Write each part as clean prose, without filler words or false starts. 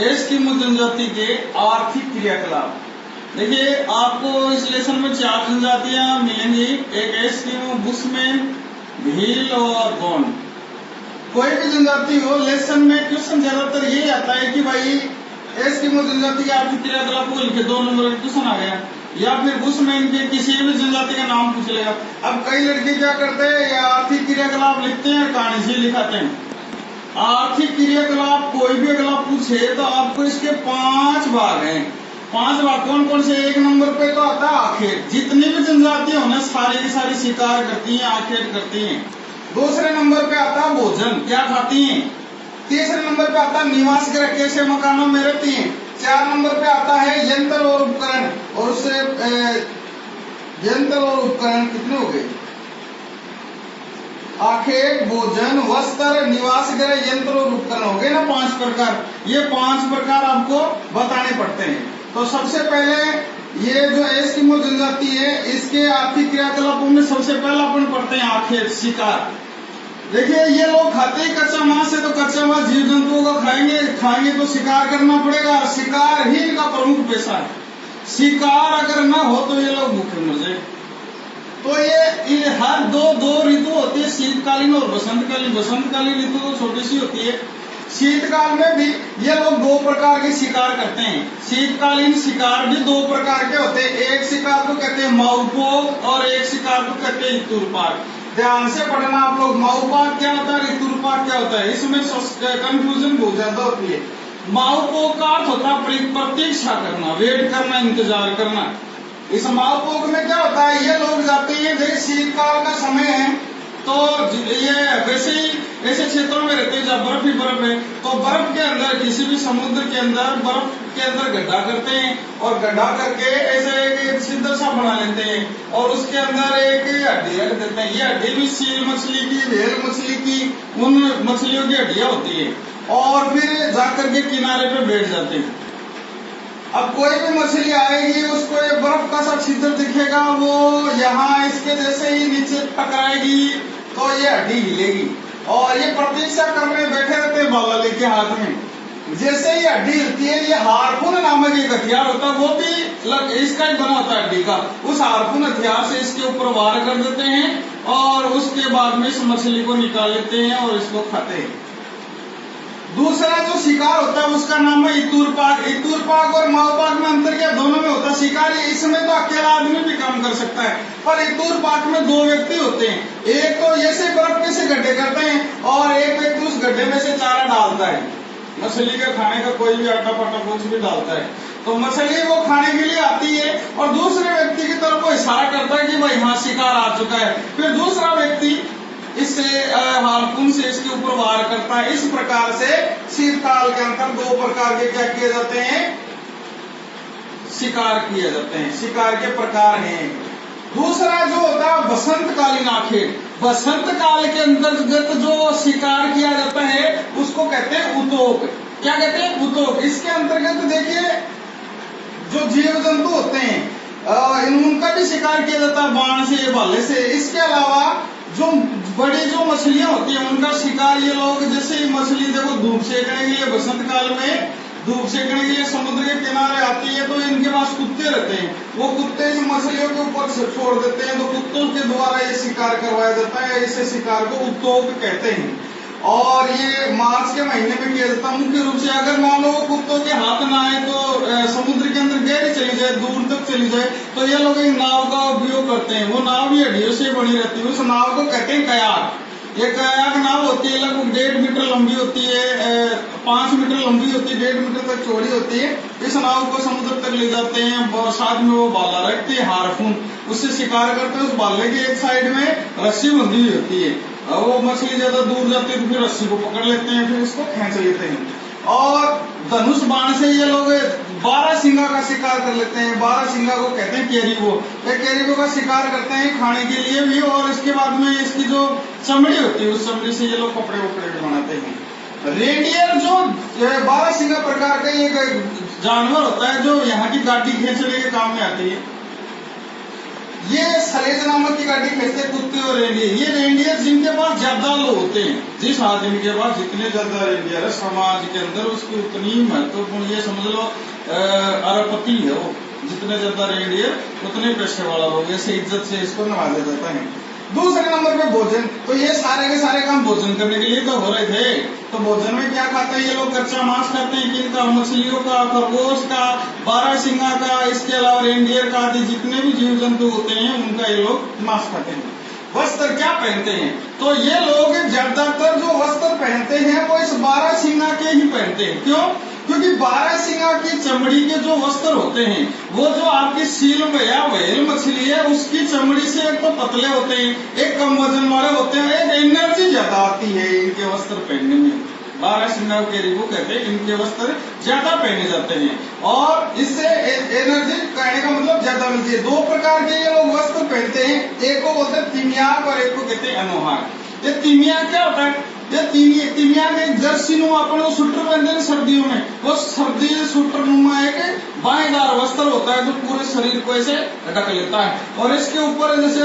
Eskimo जनजाति के आर्थिक क्रियाकलाप। देखिए आपको इस लेसन में 4 जनजातियां मिलेंगी, एक एस्किमो, बुशमैन, भील और गोंड। कोई भी जनजाति हो, लेसन में क्वेश्चन ज्यादातर यही आता है कि भाई एस्किमो जनजाति के आर्थिक क्रियाकलाप को लिखे, 2 नंबर का क्वेश्चन आ गया। या फिर बुशमैन के किसी भी जनजाति का नाम पूछ लेगा। अब कई लड़के क्या करते हैं, या आर्थिक क्रियाकलाप लिखते हैं, कहानी से लिखाते हैं। आर्थिक क्रियाकलाप कोई भी अगला पूछे तो आपको इसके 5 भाग हैं। 5 भाग कौन कौन से? 1 नंबर पे तो आता है आखेट। जितनी भी जनजातियां हो ना, सारी की सारी शिकार करती हैं, आखेट करती हैं। दूसरे नंबर पे आता है भोजन, क्या खाती हैं। तीसरे नंबर पे आता है निवास गृह, कैसे मकानों में रहती हैं। 4 नंबर पे आता है यंत्र और उपकरण, और उससे यंत्र और उपकरण कितने हो गए? आखेट, भोजन, वस्त्र, निवास गृह, यंत्र और उपकरण हो गए ना 5 प्रकार। ये 5 प्रकार आपको बताने पड़ते हैं। तो सबसे पहले ये जो एस्किमो जनजाति है, इसके आर्थिक क्रियाकलापों में सबसे पहला अपन पढ़ते हैं आखेट, शिकार। देखिए ये लोग खाते ही कच्चा मांस है, तो कच्चा मांस जीव जंतुओं को खाएंगे तो शिकार करना पड़ेगा। शिकार ही इनका प्रमुख पेशा है। शिकार अगर ना हो तो ये लोग भूखे मर जाए। तो ये हर दो ऋतु होती है, शीतकालीन और बसंतकालीन। बसंतकालीन ऋतु तो छोटी सी होती है। शीतकाल में भी ये लोग 2 प्रकार के शिकार करते हैं। शीतकालीन शिकार भी 2 प्रकार के होते हैं। एक शिकार को कहते हैं माउपोक और एक शिकार को कहते हैं इतुरपाक। ध्यान से पढ़ना आप लोग, माउपाक क्या होता है, ऋतुर्पाक क्या होता है, इसमें कंफ्यूजन बहुत ज्यादा होती है। माउपोक का अर्थ होता है प्रतीक्षा करना, वेट करना, इंतजार करना। इस माउपोक में क्या होता है, ये लोग जाते हैं, जैसे शीतकाल का समय है तो ये वैसे ही ऐसे क्षेत्रों में रहते हैं जहाँ बर्फ ही बर्फ है, तो बर्फ के अंदर, किसी भी समुद्र के अंदर बर्फ के अंदर गड्ढा करते हैं, और गड्ढा करके ऐसे एक छिद्र सा बना लेते हैं, और उसके अंदर एक हड्डी रख देते हैं। ये हड्डी भी सील मछली की, व्हेल मछली की, उन मछलियों की हड्डियां होती है, और फिर जाकर के किनारे पे बैठ जाते हैं। अब कोई भी मछली आएगी, उसको ये बर्फ का सा छिद्र दिखेगा, वो यहाँ इसके जैसे ही नीचे टकराएगी तो ये हड्डी हिलेगी, और ये प्रतीक्षा करने बैठे रहते हैं बाला लेके हाथ में। जैसे ही हड्डी हिलती है, ये हार्पून नामक एक हथियार होता है, वो भी इसका ही बना होता है हड्डी का। उस हार्पून हथियार से इसके ऊपर वार कर देते हैं, और उसके बाद में इस मछली को निकाल लेते हैं और इसको खाते हैं। दूसरा जो शिकार होता है उसका नाम है इतुरपाक। इतुरपाक और माउपाक में अंतर क्या? दोनों में होता है शिकार। इसमें तो अकेला आदमी भी काम कर सकता है, पर इतुरपाक में 2 व्यक्ति होते हैं। एक तो ऐसे बर्फ के से गड्ढे करते हैं, और एक व्यक्ति उस गड्ढे में से चारा डालता है। मछली के खाने का कोई भी आटा पाटा कुछ भी डालता है, तो मछली वो खाने के लिए आती है, और दूसरे व्यक्ति की तरफ वो इशारा करता है कि भाई हाँ शिकार आ चुका है। फिर दूसरा व्यक्ति इससे हार्पून से इसके ऊपर वार करता है। इस प्रकार से शीतकाल के अंदर 2 प्रकार के क्या किए जाते हैं, शिकार किए जाते हैं। शिकार के प्रकार हैं। दूसरा जो होता है बसंतकालीन आखेट। बसंत काल के अंतर्गत जो शिकार किया जाता है उसको कहते हैं उतोक। क्या कहते हैं? उतोक। इसके अंतर्गत देखिए जो जीव जंतु होते हैं उनका भी शिकार किया जाता है, बाण से, भाले से। इसके अलावा जो बड़ी जो मछलियां होती हैं उनका शिकार ये लोग, जैसे मछली देखो धूप सेकने के लिए, बसंत काल में धूप सेकने के लिए समुद्र के किनारे आती है, तो इनके पास कुत्ते रहते हैं। वो कुत्ते इन मछलियों के ऊपर छोड़ देते हैं, तो कुत्तों के द्वारा ये शिकार करवाया जाता है। इसे शिकार को उत्तोक कहते हैं, और ये मार्च के महीने में किया जाता है मुख्य रूप से। अगर मान लो कुत्तों के हाथ ना आए तो समुद्र के अंदर गहरी चली जाए, दूर तक चली जाए, तो ये लोग एक नाव का उपयोग करते हैं। वो नाव भी हड्डियों से बनी रहती है। उस नाव को कहते हैं कयाक। ये कयाक नाव होती है, लगभग 1.5 मीटर लंबी होती है, 5 मीटर लंबी होती है, 1.5 मीटर तक चौड़ी होती है। इस नाव को समुद्र तक ले जाते हैं, साथ में वो बाला रखते हैं, हार्पून, उससे शिकार करते हैं। उस बाले की एक साइड में रस्सी बंधी हुई होती है, वो मछली ज्यादा दूर जाती है तो फिर रस्सी को पकड़ लेते हैं, फिर इसको खींच लेते हैं। और धनुष बाण से ये लोग 12 सिंगा का शिकार कर लेते हैं। 12 सिंगा को कहते हैं केरिबो। ये केरिबो का शिकार करते हैं खाने के लिए भी, और इसके बाद में इसकी जो चमड़ी होती है उस चमड़ी से ये लोग कपड़े वपड़े भी बनाते हैं। रेडियर जो 12 सिंगा प्रकार का एक जानवर होता है जो यहाँ की गाड़ी खींचने के काम में आती है। ये सलेज नामक की गाड़ी कहते कुत्ते और रेंडियर। ये रेंडियर जिनके पास ज्यादा लोग होते हैं, जिस आदमी के पास जितने ज्यादा रेंडियर है समाज के अंदर उसकी उतनी महत्वपूर्ण, ये समझ लो अरबपति है वो, जितने ज्यादा रेंडियर उतने पैसे वाला लोग, ऐसे इज्जत से इसको नवाजा जाता है। दूसरे नंबर पे भोजन, तो ये सारे के सारे काम भोजन करने के लिए तो हो रहे थे। तो भोजन में क्या खाते हैं ये लोग? कच्चा मांस खाते हैं, किनका? मछलियों का, खरगोश का, बारहसिंगा का, इसके अलावा रेंडियर का आदि जितने भी जीव जंतु होते हैं उनका ये लोग मांस खाते हैं। वस्त्र क्या पहनते हैं? तो ये लोग ज्यादातर जो वस्त्र पहनते हैं वो इस बारहसिंगा के ही पहनते हैं। क्यों? क्योंकि बारहसिंगा की चमड़ी के जो वस्त्र होते हैं वो जो आपकी सील में या व्हेल मछली है उसकी चमड़ी से एक तो पतले होते हैं, एक कम वजन वाले होते हैं, एक एनर्जी ज्यादा आती है इनके वस्त्र पहनने में। बारहसिंगा के रिबू कहते हैं इनके वस्त्र ज्यादा पहने जाते हैं और इससे एनर्जी कहने का मतलब ज्यादा मिलती है। दो प्रकार के ये लोग वस्त्र पहनते हैं, एक को बोलते हैं तिमियाक और एक को कहते हैं अनुहार। ये तिमियाक क्या होता है? ये तिमियाक एक जर्सी नुमा अपन सूटर पहनते हैं सर्दियों में, वो सर्दी सूटर नुमा एक बाएदार वस्त्र होता है जो पूरे शरीर को ऐसे ढक लेता है और इसके ऊपर जैसे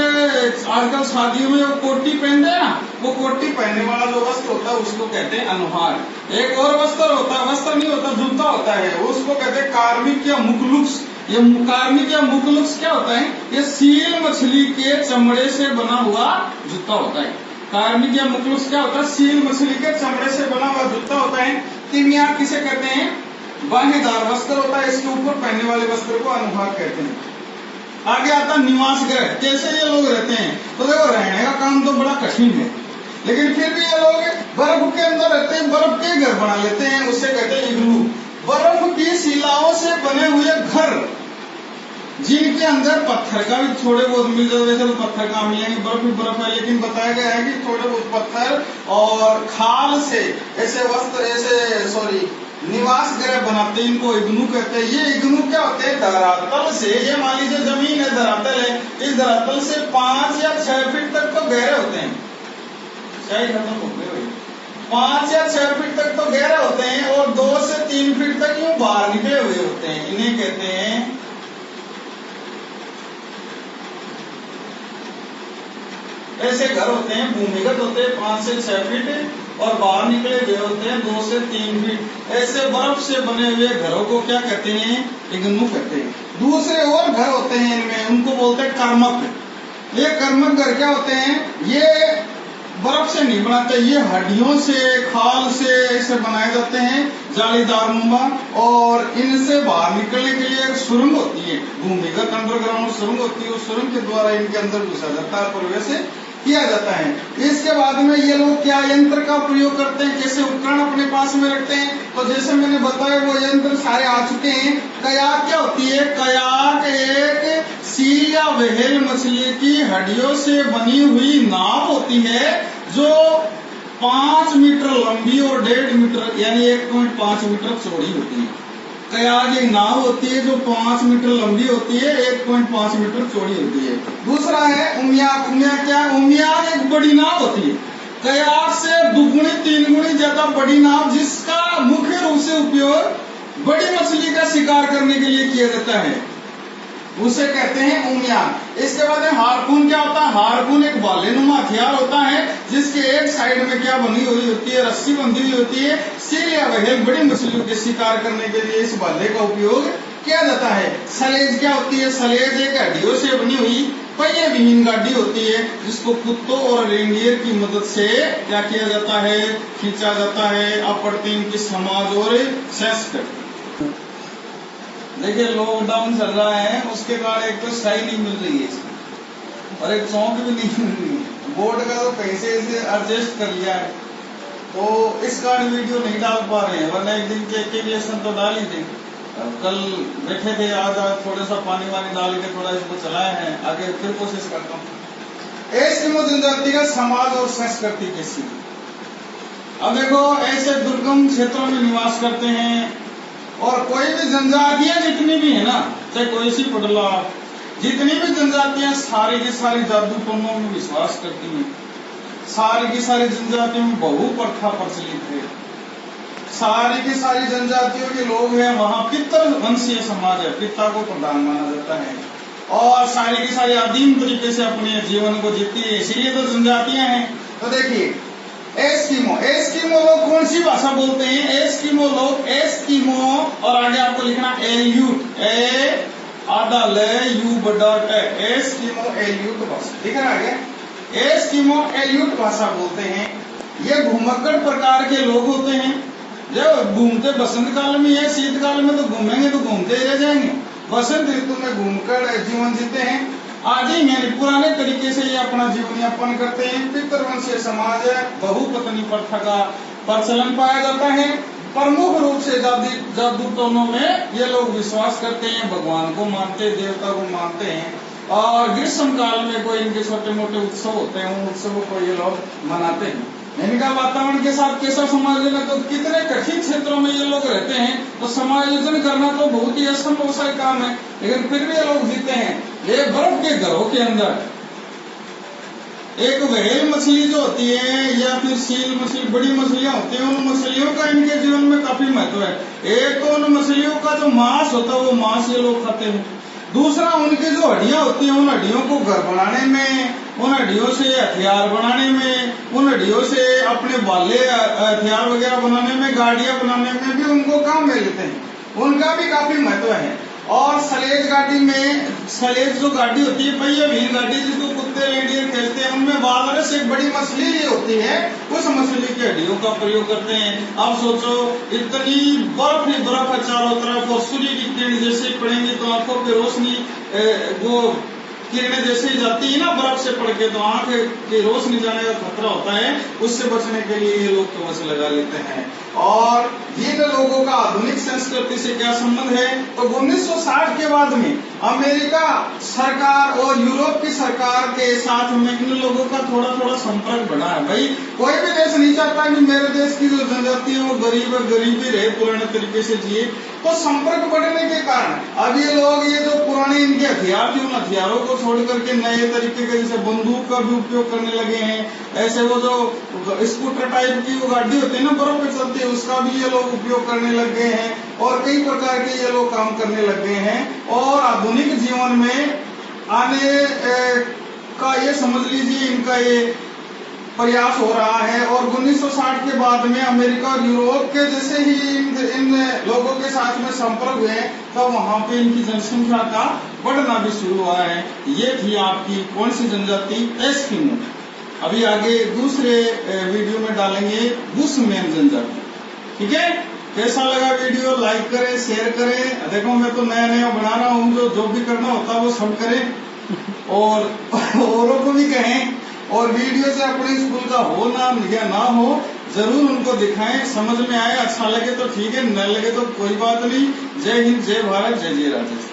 आजकल शादियों में वो कोटी पहनते हैं ना, वो कोटी पहनने वाला जो वस्त्र होता है उसको कहते हैं अनुहार। एक और वस्त्र होता है, वस्त्र नहीं होता, जूता होता है, उसको कहते हैं कार्मिक या मुखलुक्स। ये कार्मिक या मुखलुक्स क्या होता है? ये सील मछली के चमड़े से बना हुआ जूता होता है। कार्मिक या मुखलुक्स क्या होता है? सील मछली के चमड़े से बना हुआ जूता होता है। तिमियाक किसे कहते हैं? बाहेदार वस्त्र होता है, इसके ऊपर पहनने वाले वस्त्र को अनुहार कहते हैं। आगे आता निवास गृह, कैसे ये लोग रहते हैं? तो देखो रहने का काम तो बड़ा कठिन है, लेकिन फिर भी ये लोग बर्फ के अंदर रहते हैं, बर्फ के घर बना लेते हैं, उससे कहते हैं इग्लू। बर्फ की शिलाओं से बने हुए घर जिनके अंदर पत्थर का भी थोड़े बहुत मिल जाए, वैसे तो पत्थर का मिलेंगे, बर्फ ही बर्फ है, लेकिन बताया गया है कि थोड़े बहुत पत्थर और खाल से ऐसे वस्त्र ऐसे निवास गृह बनाते हैं, इनको इग्नू कहते हैं। ये इग्नू क्या होते हैं? धरातल से, ये मान लीजिए जमीन है, धरातल है, इस धरातल से 5 या 6 फीट तक तो गहरे होते हैं, शायद खत्म हो गए 5 या 6 फीट तक तो गहरे होते हैं और 2 से 3 फीट तक यूं बाहर निकले हुए होते हैं। इन्हें कहते हैं ऐसे घर होते हैं, भूमिगत होते हैं 5 से 6 फीट और बाहर निकले हुए होते हैं 2 से 3 फीट। ऐसे बर्फ से बने हुए घरों को क्या कहते हैं? इग्नू कहते हैं। दूसरे और घर होते हैं इनमें, उनको बोलते हैं कर्मक। ये कर्मक घर क्या होते हैं? ये बर्फ से नहीं बनाते, ये हड्डियों से, खाल से ऐसे बनाए जाते हैं, जालीदार नुमा, और इनसे बाहर निकलने के लिए एक सुरंग होती है, भूमिगत अंडरग्राउंड सुरंग होती है, उस सुरंग के द्वारा इनके अंदर घुसा जाता है, प्रवेश किया जाता है। इसके बाद में ये लोग क्या यंत्र का प्रयोग करते हैं, कैसे उपकरण अपने पास में रखते हैं? तो जैसे मैंने बताया वो यंत्र सारे आ चुके हैं। कयाक क्या होती है? कयाक एक सील या व्हेल मछली की हड्डियों से बनी हुई नाव होती है जो 5 मीटर लंबी और 1.5 मीटर यानी 1.5 मीटर चौड़ी होती है। कयाक एक नाव होती है जो 5 मीटर लंबी होती है, 1.5 मीटर चौड़ी होती है। दूसरा है उमियाक। उमियाक क्या है? उमियाक एक बड़ी नाव होती है, कयाक से 2 गुनी 3 गुनी ज्यादा बड़ी नाव, जिसका मुख्य रूप से उपयोग बड़ी मछली का शिकार करने के लिए किया जाता है, उसे कहते हैं उमियाक। इसके बाद हारपून क्या होता है? हारपून एक बालेनुमा हथियार होता है जिसके एक साइड में क्या बनी हुई होती है? रस्सी बंधी हुई होती है। सील या व्हेल बड़ी मछलियों के शिकार करने के लिए इस बाले का उपयोग किया जाता है। सलेज क्या होती है? सलेज एक हड्डियों से बनी हुई पहिए विहीन गाड़ी होती है जिसको कुत्तों और रेंडियर की मदद से क्या किया जाता है? खींचा जाता है। अब पढ़ते हैं इनकी समाज और संस्कृति। देखिए लॉकडाउन चल रहा है, उसके कारण एक तो सही नहीं मिल रही है इसमें और एक चौंक भी नहीं मिल रही है। बोर्ड का तो कहीं से इसे एडजस्ट कर लिया है, तो इस कारण वीडियो नहीं डाल पा रहे हैं, वरना एक दिन के लेसन तो डाल ही थे। कल बैठे थे, आज थोड़ा सा पानी वानी डाल के थोड़ा इसको चलाए हैं, आगे फिर कोशिश करता हूँ। एस्किमो जनजाति का समाज और संस्कृति कैसी? अब देखो ऐसे दुर्गम क्षेत्रों में निवास करते हैं और कोई भी जनजातियां जितनी भी है ना, चाहे कोई सी पटला, जितनी भी जनजातियां सारी की सारी जादू टोनों में विश्वास करती हैं। सारी की सारी जनजातियों में बहु प्रथा प्रचलित है। सारी की सारी जनजातियों के लोग हैं, वहाँ पितर वंशीय समाज है, पिता को प्रधान माना जाता है। और सारी की सारी आदिम तरीके से अपने जीवन को जीती है, इसीलिए तो जनजातियां हैं। तो देखिए एस्किमो, एस्किमो लोग कौन सी भाषा बोलते हैं? एस्किमो लोग, एस्किमो और आगे आपको लिखना एल्यूट, ए आधा ले यू बड़ा टे, एस्किमो एल्यूट भाषा, ठीक है ना आगे? एस्किमो एल्यूट भाषा बोलते हैं। ये घुमक्कड़ प्रकार के लोग होते हैं, जब घूमते बसंत काल में है, शीतकाल में तो घूमेंगे तो घूमते ही रह जाएंगे, बसंत ऋतु में घूमकर जीवन जीते हैं। आदि में पुराने तरीके से ये अपना जीवन यापन करते हैं। पितृवंशीय समाज है, बहुपत्नी प्रथा का प्रचलन पाया जाता है। प्रमुख रूप से जादू टोनों में ये लोग विश्वास करते हैं, भगवान को मानते हैं, देवता को मानते हैं। और ग्रीष्म काल में कोई इनके छोटे मोटे उत्सव होते हैं, उन उत्सवों को ये लोग मनाते हैं। इनका वातावरण के साथ कैसा समायोजन है, तो कितने कठिन क्षेत्रों में ये लोग रहते हैं, तो समायोजन करना तो बहुत ही असंभव सा काम है, लेकिन फिर भी ये लोग जीते हैं। ये बर्फ के घरों के अंदर एक व्हेल मछली जो होती है या फिर सील मछली, बड़ी मछलियां होती हैं, उन मछलियों का इनके जीवन में काफी महत्व है। एक तो उन मछलियों का जो मांस होता है वो मांस ये लोग खाते हैं। दूसरा उनकी जो हड्डियां होती हैं, उन हड्डियों को घर बनाने में, उन हड्डियों से हथियार बनाने में, उन हड्डियों से अपने बाले हथियार वगैरह बनाने में, गाड़ियां बनाने में भी उनको काम में लेते हैं, उनका भी काफी महत्व है। और सलेज गाड़ी में, सलेज जो गाड़ी होती है, पहिया विहीन गाड़ी जिसको कुत्ते रेडियर खेलते हैं, उनमें वालरस एक बड़ी मछली ही होती है, उस मछली की हड्डियों का प्रयोग करते हैं। अब सोचो इतनी बर्फ ही बर्फ है चारों तरफ, और सूर्य की किरण जैसे ही पड़ेंगी तो आंखों की रोशनी वो किरणें जैसे ही जाती है ना बर्फ से पड़ के, तो आंख की रोशनी जाने का खतरा होता है, उससे बचने के लिए ये लोग कवच लगा लेते हैं। और जिन लोगों का आधुनिक संस्कृति से क्या संबंध है, तो 1960 के बाद में अमेरिका सरकार और यूरोप की सरकार के साथ में इन लोगों का थोड़ा थोड़ा संपर्क बढ़ा है। भाई कोई भी देश नहीं चाहता कि मेरे देश की जो जनजाति है वो गरीब है, गरीबी रहे, पुराने तरीके से जिए। तो संपर्क बढ़ने के कारण अब ये लोग, ये जो पुराने इनके हथियार थे, उन हथियारों को छोड़ करके नए तरीके के जैसे बंदूक का भी उपयोग करने लगे हैं। ऐसे वो जो स्कूटर टाइप की वो गाड़ी होती है ना बर्फ पे चलती है, उसका भी ये लोग उपयोग करने लग गए हैं, और कई प्रकार के ये लोग काम करने लग गए हैं। और आधुनिक जीवन में आने का ये समझ लीजिए इनका ये प्रयास हो रहा है। और 1960 के बाद में अमेरिका और यूरोप के जैसे ही इन लोगों के साथ में संपर्क हुए, तब वहां पे इनकी जनसंख्या का बढ़ना भी शुरू हुआ है। ये थी आपकी कौन सी जनजाति? एस्किमो। अभी आगे दूसरे वीडियो में डालेंगे बुशमैन जनजाति, ठीक है? कैसा लगा वीडियो? लाइक करें, शेयर करें। देखो मैं तो नया नया बना रहा हूँ, जो भी करना होता है वो सब करें और औरों को भी कहें। और वीडियो से अपने स्कूल का हो ना या ना हो, जरूर उनको दिखाएं। समझ में आए, अच्छा लगे तो ठीक है, न लगे तो कोई बात नहीं। जय हिंद, जय भारत, जय जय राजेश।